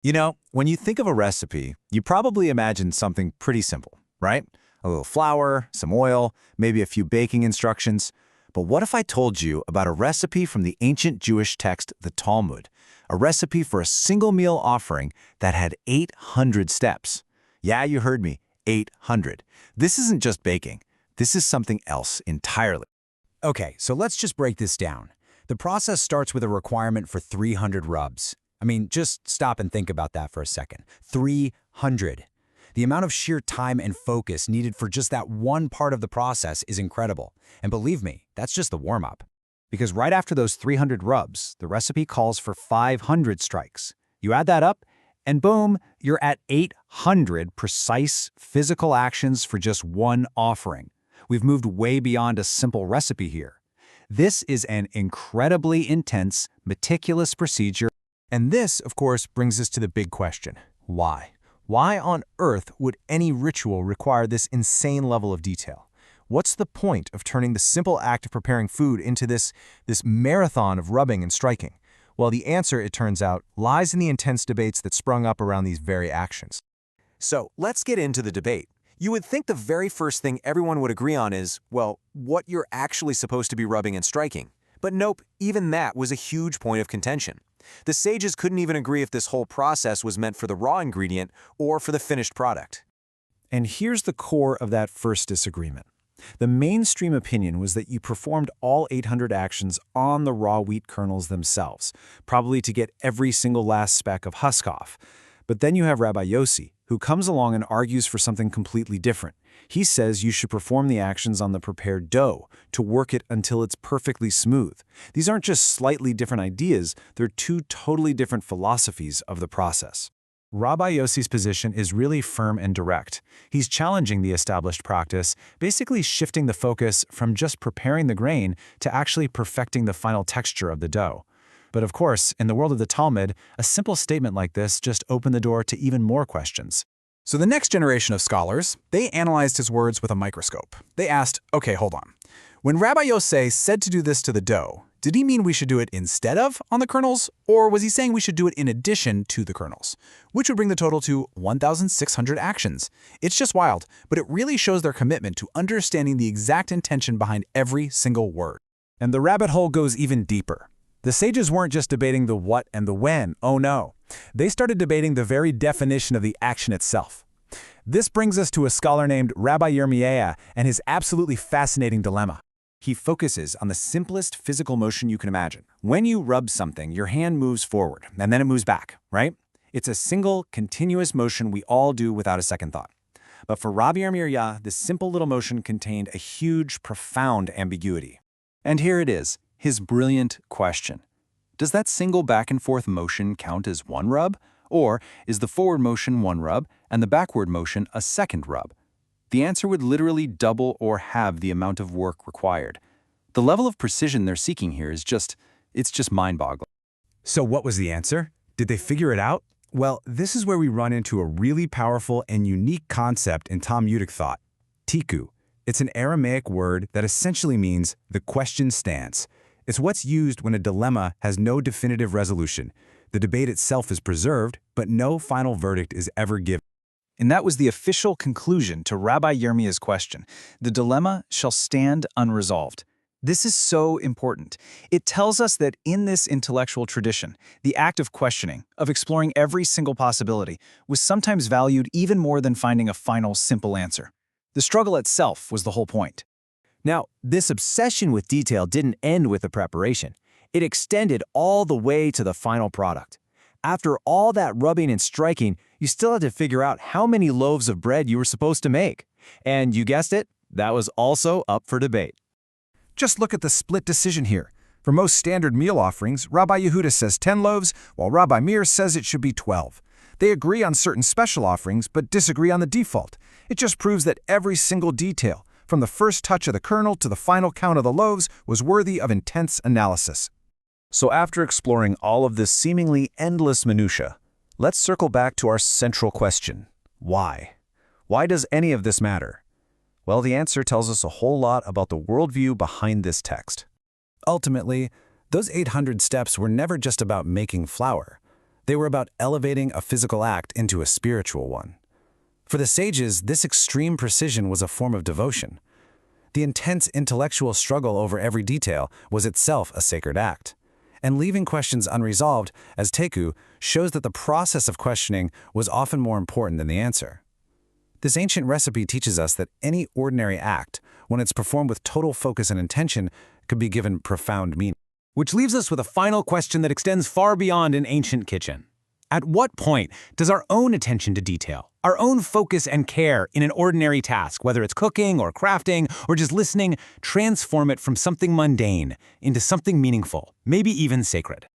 You know, when you think of a recipe, you probably imagine something pretty simple, right? A little flour, some oil, maybe a few baking instructions. But what if I told you about a recipe from the ancient Jewish text, the Talmud? A recipe for a single meal offering that had 800 steps. Yeah, you heard me, 800. This isn't just baking. This is something else entirely. Okay, so let's just break this down. The process starts with a requirement for 300 rubs. I mean, just stop and think about that for a second. 300. The amount of sheer time and focus needed for just that one part of the process is incredible. And believe me, that's just the warm-up. Because right after those 300 rubs, the recipe calls for 500 strikes. You add that up, and boom, you're at 800 precise physical actions for just one offering. We've moved way beyond a simple recipe here. This is an incredibly intense, meticulous procedure. And this, of course, brings us to the big question. Why? Why on earth would any ritual require this insane level of detail? What's the point of turning the simple act of preparing food into this marathon of rubbing and striking? Well, the answer, it turns out, lies in the intense debates that sprung up around these very actions. So let's get into the debate. You would think the very first thing everyone would agree on is, well, what you're actually supposed to be rubbing and striking. But nope, even that was a huge point of contention. The sages couldn't even agree if this whole process was meant for the raw ingredient or for the finished product. And here's the core of that first disagreement. The mainstream opinion was that you performed all 800 actions on the raw wheat kernels themselves, probably to get every single last speck of husk off. But then you have Rabbi Yosei, who comes along and argues for something completely different. He says you should perform the actions on the prepared dough to work it until it's perfectly smooth. These aren't just slightly different ideas, they're two totally different philosophies of the process. Rabbi Yosei's position is really firm and direct. He's challenging the established practice, basically shifting the focus from just preparing the grain to actually perfecting the final texture of the dough. But of course, in the world of the Talmud, a simple statement like this just opened the door to even more questions. So the next generation of scholars, they analyzed his words with a microscope. They asked, okay, hold on. When Rabbi Yosei said to do this to the dough, did he mean we should do it instead of on the kernels, or was he saying we should do it in addition to the kernels? Which would bring the total to 1,600 actions. It's just wild, but it really shows their commitment to understanding the exact intention behind every single word. And the rabbit hole goes even deeper. The sages weren't just debating the what and the when, oh no. They started debating the very definition of the action itself. This brings us to a scholar named Rabbi Yirmiyahu and his absolutely fascinating dilemma. He focuses on the simplest physical motion you can imagine. When you rub something, your hand moves forward, and then it moves back, right? It's a single, continuous motion we all do without a second thought. But for Rabbi Yirmiyahu, this simple little motion contained a huge, profound ambiguity. And here it is, his brilliant question. Does that single back and forth motion count as one rub? Or is the forward motion one rub and the backward motion a second rub? The answer would literally double or halve the amount of work required. The level of precision they're seeking here is just mind-boggling. So what was the answer? Did they figure it out? Well, this is where we run into a really powerful and unique concept in Talmudic thought, tiku. It's an Aramaic word that essentially means the question stance. It's what's used when a dilemma has no definitive resolution. The debate itself is preserved, but no final verdict is ever given. And that was the official conclusion to Rabbi Yirmiyahu's question. The dilemma shall stand unresolved. This is so important. It tells us that in this intellectual tradition, the act of questioning, of exploring every single possibility, was sometimes valued even more than finding a final, simple answer. The struggle itself was the whole point. Now, this obsession with detail didn't end with the preparation. It extended all the way to the final product. After all that rubbing and striking, you still had to figure out how many loaves of bread you were supposed to make. And you guessed it, that was also up for debate. Just look at the split decision here. For most standard meal offerings, Rabbi Yehuda says 10 loaves, while Rabbi Meir says it should be 12. They agree on certain special offerings, but disagree on the default. It just proves that every single detail, from the first touch of the kernel to the final count of the loaves, was worthy of intense analysis. So after exploring all of this seemingly endless minutia, let's circle back to our central question. Why? Why does any of this matter? Well, the answer tells us a whole lot about the worldview behind this text. Ultimately, those 800 steps were never just about making flour. They were about elevating a physical act into a spiritual one. For the sages, this extreme precision was a form of devotion. The intense intellectual struggle over every detail was itself a sacred act. And leaving questions unresolved, as teku, shows that the process of questioning was often more important than the answer. This ancient recipe teaches us that any ordinary act, when it's performed with total focus and intention, could be given profound meaning. Which leaves us with a final question that extends far beyond an ancient kitchen. At what point does our own attention to detail, our own focus and care in an ordinary task, whether it's cooking or crafting or just listening, transform it from something mundane into something meaningful, maybe even sacred?